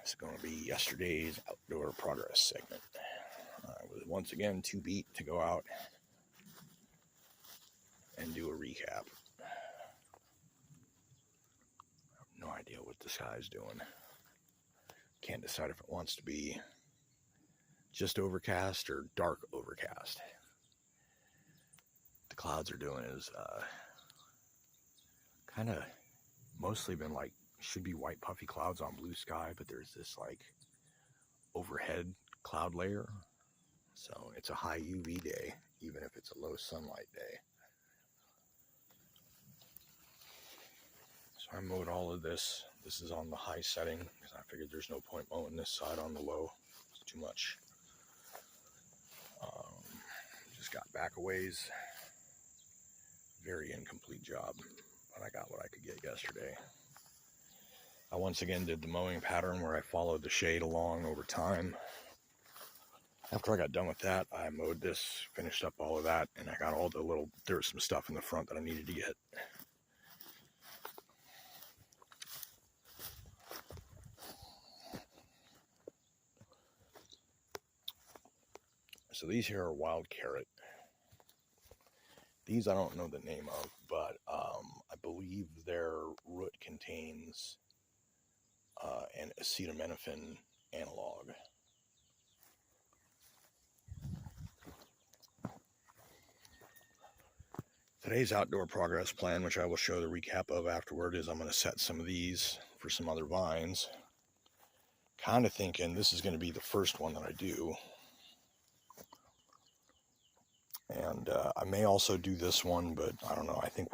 It's going to be yesterday's outdoor progress segment. I was once again too beat to go out and do a recap. I have no idea what the sky's doing. Can't decide if it wants to be just overcast or dark overcast. What the clouds are doing is kind of mostly been like, should be white puffy clouds on blue sky, but there's this like overhead cloud layer. So it's a high UV day, even if it's a low sunlight day. So I mowed all of this. This is on the high setting because I figured there's no point mowing this side on the low. It's too much. Just got back a ways. Very incomplete job, but I got what I could get yesterday. I once again did the mowing pattern where I followed the shade along over time. After I got done with that, I mowed this, finished up all of that, and I got all the little, there was some stuff in the front that I needed to get. So these here are wild carrot. These I don't know the name of, but I believe their root contains an acetaminophen analog. Today's outdoor progress plan, which I will show the recap of afterward, is I'm going to set some of these for some other vines. Kind of thinking this is going to be the first one that I do. And I may also do this one, but I don't know. I think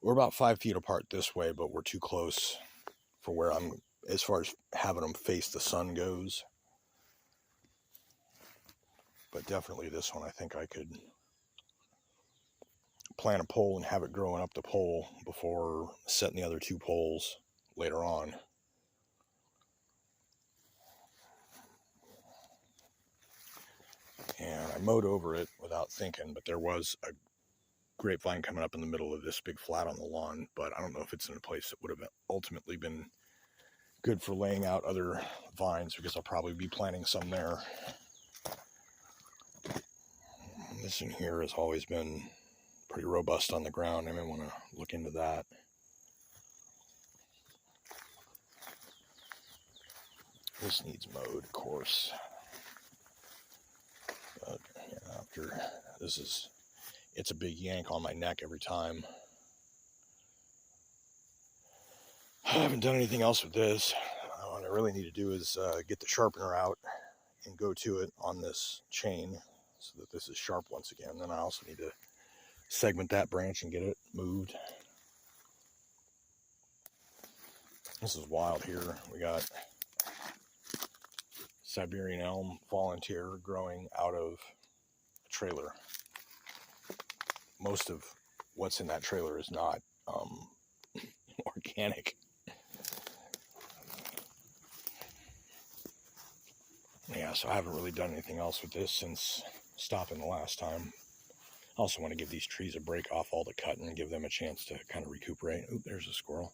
we're about 5 feet apart this way, but we're too close for where I'm, as far as having them face the sun goes. But definitely this one, I think I could plant a pole and have it growing up the pole before setting the other 2 poles later on. And I mowed over it without thinking, but there was a grapevine coming up in the middle of this big flat on the lawn, but I don't know if it's in a place that would have ultimately been good for laying out other vines, because I'll probably be planting some there. And this in here has always been pretty robust on the ground. I may want to look into that. This needs mowed, of course. But yeah, after this it's a big yank on my neck every time. I haven't done anything else with this. What I really need to do is get the sharpener out and go to it on this chain so that this is sharp once again. Then I also need to segment that branch and get it moved. This is wild here. We got Siberian elm volunteer growing out of a trailer. Most of what's in that trailer is not organic. Yeah, so I haven't really done anything else with this since stopping the last time. I also want to give these trees a break off all the cutting and give them a chance to kind of recuperate. Oop, there's a squirrel.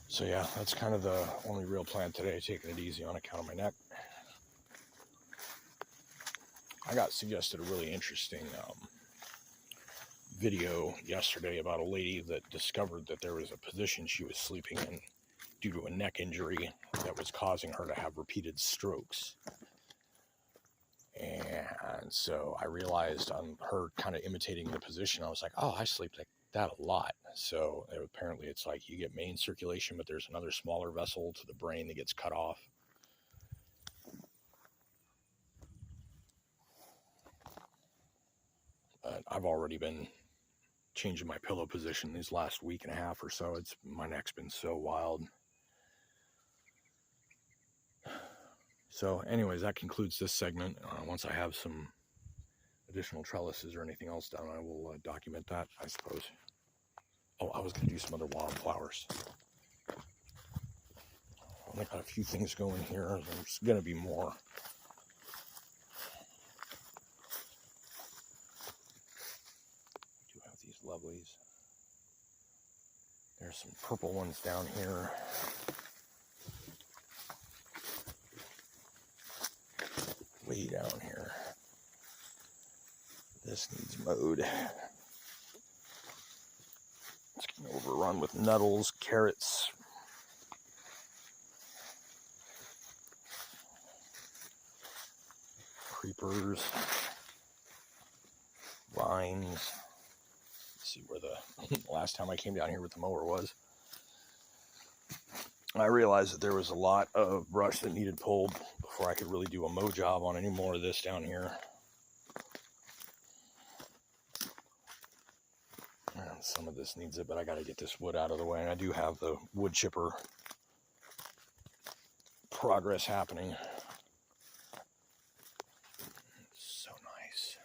So yeah, that's kind of the only real plan today, taking it easy on account of my neck. I got suggested a really interesting video yesterday about a lady that discovered that there was a position she was sleeping in due to a neck injury that was causing her to have repeated strokes. And so I realized on her kind of imitating the position, I was like, oh, I sleep like that a lot. So apparently it's like you get main circulation, but there's another smaller vessel to the brain that gets cut off. I've already been changing my pillow position these last week and a half or so. My neck's been so wild. So anyways, that concludes this segment. Once I have some additional trellises or anything else done, I will document that, I suppose. Oh, I was going to do some other wildflowers. I got a few things going here. There's going to be more. Some purple ones down here. Way down here. This needs mowed. It's getting overrun with nettles, carrots. Creepers. Vines. Let's see where the last time I came down here with the mower was. I realized that there was a lot of brush that needed pulled before I could really do a mow job on any more of this down here. And some of this needs it, but I got to get this wood out of the way. And I do have the wood chipper progress happening. It's so nice.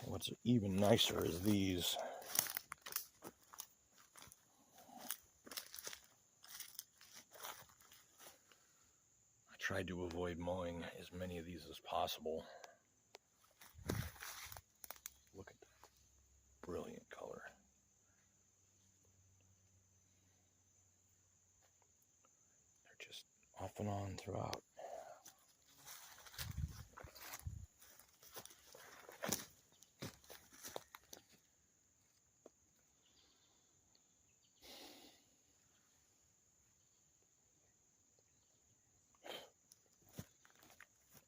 What's even nicer is these. Tried to avoid mowing as many of these as possible. Look at that brilliant color. They're just off and on throughout.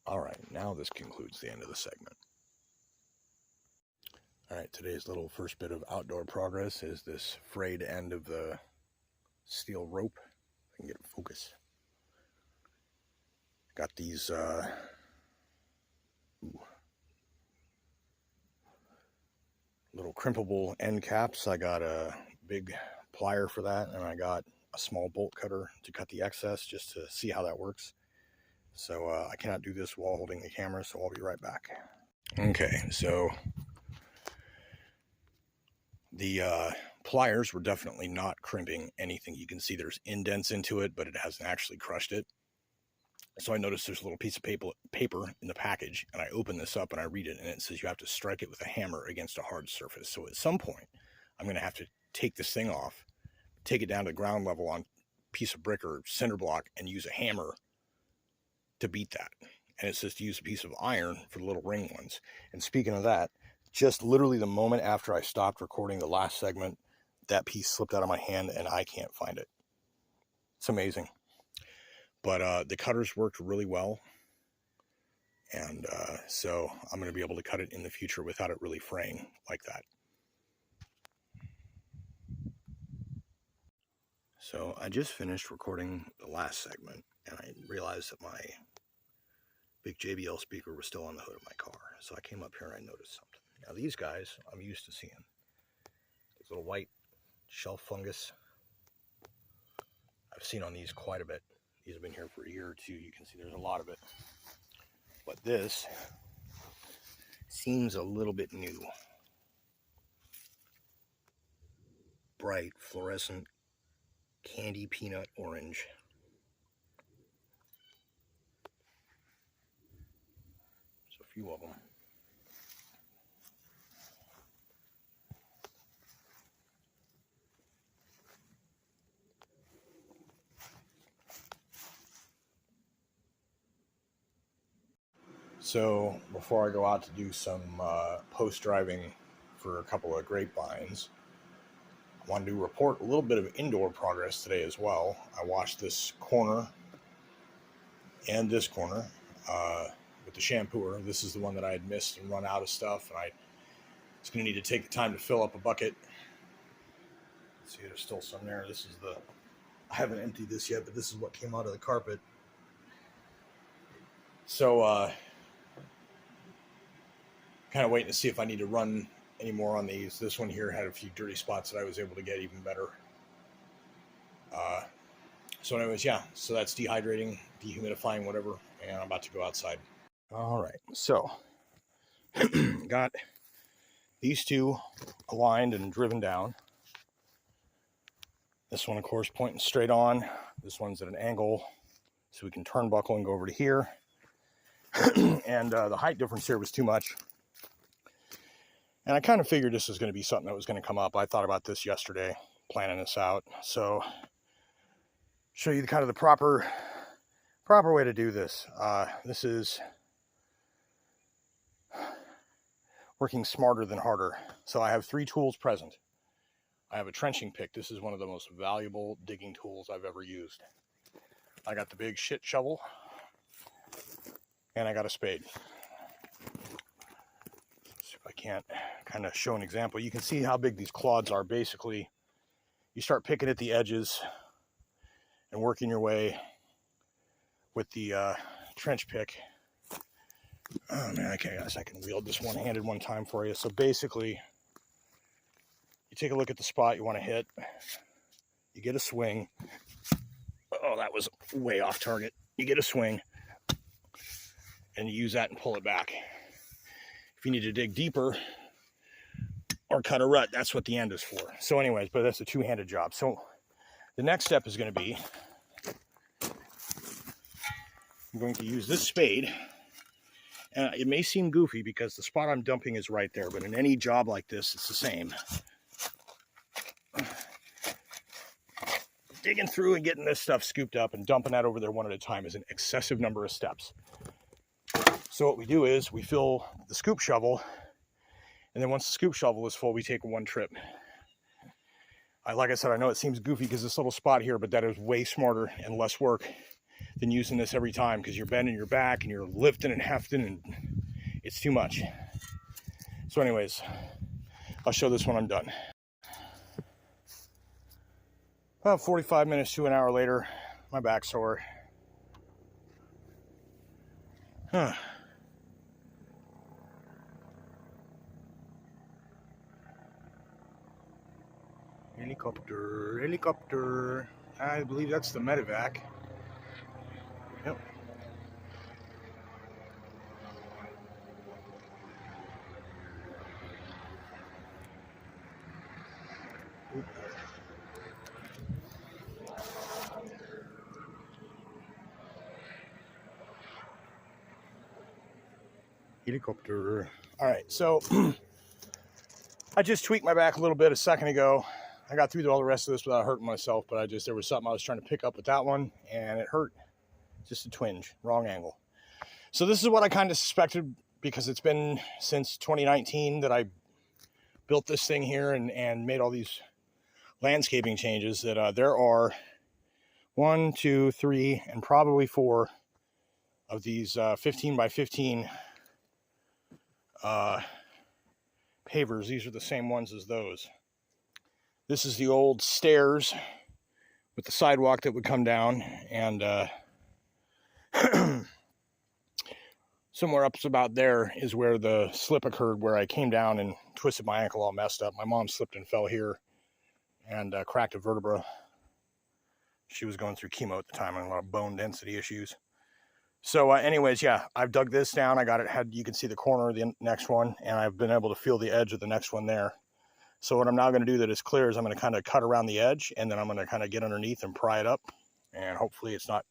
All right, now this concludes the end of the segment. All right, today's little first bit of outdoor progress is this frayed end of the steel rope. I can get it focus. Got these little crimpable end caps. I got a big plier for that, and I got a small bolt cutter to cut the excess just to see how that works. So I cannot do this while holding the camera, so I'll be right back. Okay, so the pliers were definitely not crimping anything. You can see there's indents into it, but it hasn't actually crushed it. So I noticed there's a little piece of paper in the package, and I open this up and I read it, and it says you have to strike it with a hammer against a hard surface. So at some point, I'm going to have to take this thing off, take it down to ground level on a piece of brick or cinder block, and use a hammer to beat that. And it says to use a piece of iron for the little ring ones. And speaking of that, just literally the moment after I stopped recording the last segment, that piece slipped out of my hand and I can't find it. It's amazing. But the cutters worked really well. And so I'm going to be able to cut it in the future without it really fraying like that. So I just finished recording the last segment, and I realized that my big JBL speaker was still on the hood of my car. So I came up here and I noticed something. Now these guys I'm used to seeing. These little white shelf fungus. I've seen on these quite a bit. These have been here for a year or two. You can see there's a lot of it. But this seems a little bit new. Bright, fluorescent, candy peanut orange. There's a few of them. So before I go out to do some post driving for a couple of grapevines, I wanted to report a little bit of indoor progress today as well. I washed this corner and this corner with the shampooer. This is the one that I had missed and run out of stuff, and I was going to need to take the time to fill up a bucket. See, there's still some there. This is the, I haven't emptied this yet, but this is what came out of the carpet. So kind of waiting to see if I need to run any more on these. This one here had a few dirty spots that I was able to get even better. So anyways, yeah, so that's dehydrating, dehumidifying, whatever, and I'm about to go outside. All right, so got these two aligned and driven down. This one, of course, pointing straight on. This one's at an angle, so we can turnbuckle and go over to here. And the height difference here was too much. And I kind of figured this was going to be something that was going to come up. I thought about this yesterday, planning this out. So show you kind of the proper way to do this. This is working smarter than harder. So I have 3 tools present. I have a trenching pick. This is one of the most valuable digging tools I've ever used. I got the big shit shovel, and I got a spade. Let's see if I can't kind of show an example. You can see how big these clods are. Basically, you start picking at the edges and working your way with the trench pick. Oh man, okay, guys, I can wield this one-handed one time for you. So basically, you take a look at the spot you want to hit. You get a swing. Oh, that was way off target. You get a swing, and you use that and pull it back. If you need to dig deeper or cut a rut, that's what the end is for. So anyways, but that's a two-handed job. So the next step is going to be, I'm going to use this spade. It may seem goofy because the spot I'm dumping is right there, but in any job like this, it's the same. Digging through and getting this stuff scooped up and dumping that over there one at a time is an excessive number of steps. So what we do is we fill the scoop shovel, and then once the scoop shovel is full, we take one trip. Like I said, I know it seems goofy because this little spot here, but that is way smarter and less work than using this every time, because you're bending your back and you're lifting and hefting, and it's too much. So anyways, I'll show this when I'm done. About 45 minutes to an hour later, my back's sore. Helicopter. I believe that's the medevac. Yep. Helicopter. All right, so I just tweaked my back a little bit a second ago. I got through all the rest of this without hurting myself, but there was something I was trying to pick up with that one, and it hurt. Just a twinge, wrong angle. So this is what I kind of suspected, because it's been since 2019 that I built this thing here and made all these landscaping changes, that there are 1, 2, 3, and probably 4 of these 15 by 15 pavers. These are the same ones as those. This is the old stairs with the sidewalk that would come down, and somewhere up about there is where the slip occurred, where I came down and twisted my ankle, all messed up. My mom slipped and fell here and cracked a vertebra. She was going through chemo at the time and a lot of bone density issues. So anyways, yeah, I've dug this down. I got it, you can see the corner of the next one, and I've been able to feel the edge of the next one there. So what I'm now going to do that is clear is I'm going to kind of cut around the edge, and then I'm going to kind of get underneath and pry it up, and hopefully it's not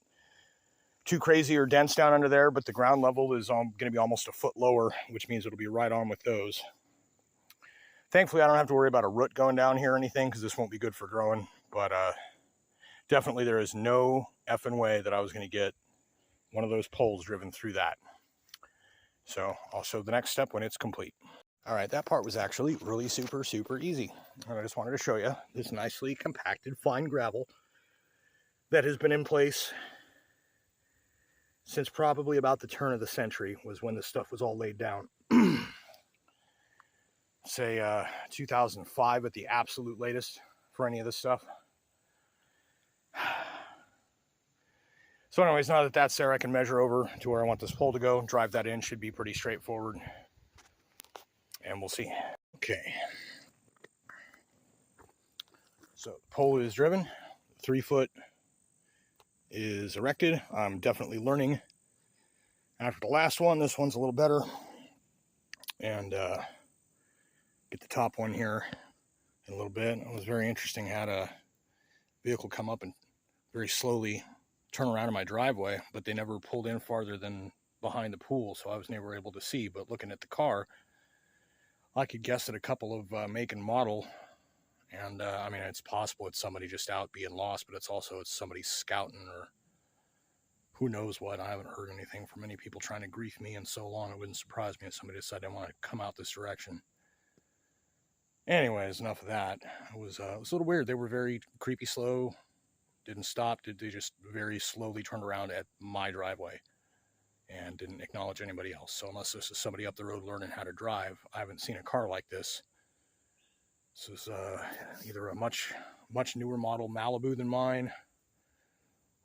too crazy or dense down under there, but the ground level is going to be almost a foot lower, which means it'll be right on with those. Thankfully, I don't have to worry about a root going down here or anything, because this won't be good for growing, but definitely there is no effing way that I was going to get one of those poles driven through that. So I'll show the next step when it's complete. All right, that part was actually really super easy. And I just wanted to show you this nicely compacted fine gravel that has been in place since probably about the turn of the century, was when this stuff was all laid down. Say 2005 at the absolute latest for any of this stuff. So anyways, now that that's there, I can measure over to where I want this pole to go, drive that in. Should be pretty straightforward, and we'll see. Okay, so the pole is driven, 3 foot is erected. I'm definitely learning after the last one. This one's a little better, and get the top one here in a little bit. It was very interesting. Had a vehicle come up and very slowly turn around in my driveway, but they never pulled in farther than behind the pool, so I was never able to see. But looking at the car, I could guess at a couple of make and model. And I mean, it's possible it's somebody just out being lost, but it's somebody scouting or who knows what. I haven't heard anything from any people trying to grief me in so long. It wouldn't surprise me if somebody decided they want to come out this direction. Anyways, enough of that. It was a little weird. They were very creepy slow. Didn't stop. They just very slowly turned around at my driveway and didn't acknowledge anybody else. So unless this is somebody up the road learning how to drive, I haven't seen a car like this. This is either a much newer model Malibu than mine,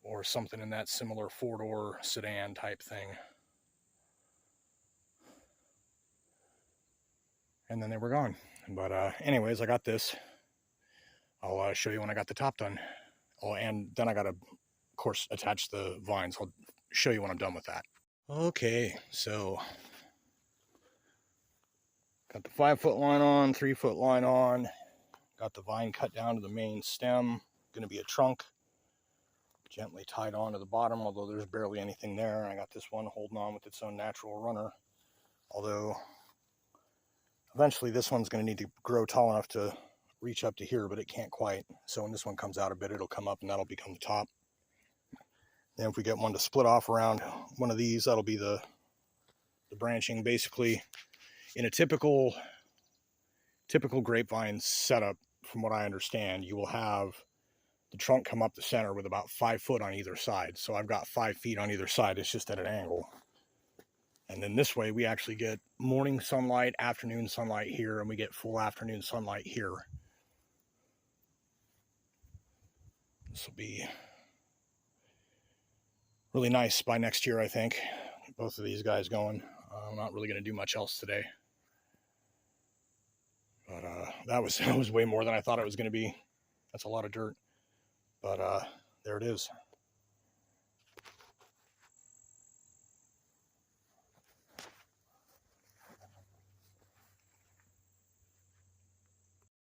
or something in that similar four-door sedan type thing. And then they were gone. But anyways, I got this. I'll show you when I got the top done. Oh, and then I got to, of course, attach the vines. I'll show you when I'm done with that. Okay, so got the 5-foot line on, 3-foot line on. Got the vine cut down to the main stem. Going to be a trunk. Gently tied on to the bottom, although there's barely anything there. I got this one holding on with its own natural runner. Although, eventually this one's going to need to grow tall enough to reach up to here, but it can't quite. So when this one comes out a bit, it'll come up and that'll become the top. Then if we get one to split off around one of these, that'll be the branching. Basically, in a typical grapevine setup, from what I understand, you will have the trunk come up the center with about 5 foot on either side. So I've got 5 feet on either side. It's just at an angle. And then this way we actually get morning sunlight, afternoon sunlight here, and we get full afternoon sunlight here. This will be really nice by next year, I think. Get both of these guys going. I'm not really going to do much else today. But that was way more than I thought it was going to be. That's a lot of dirt. But there it is.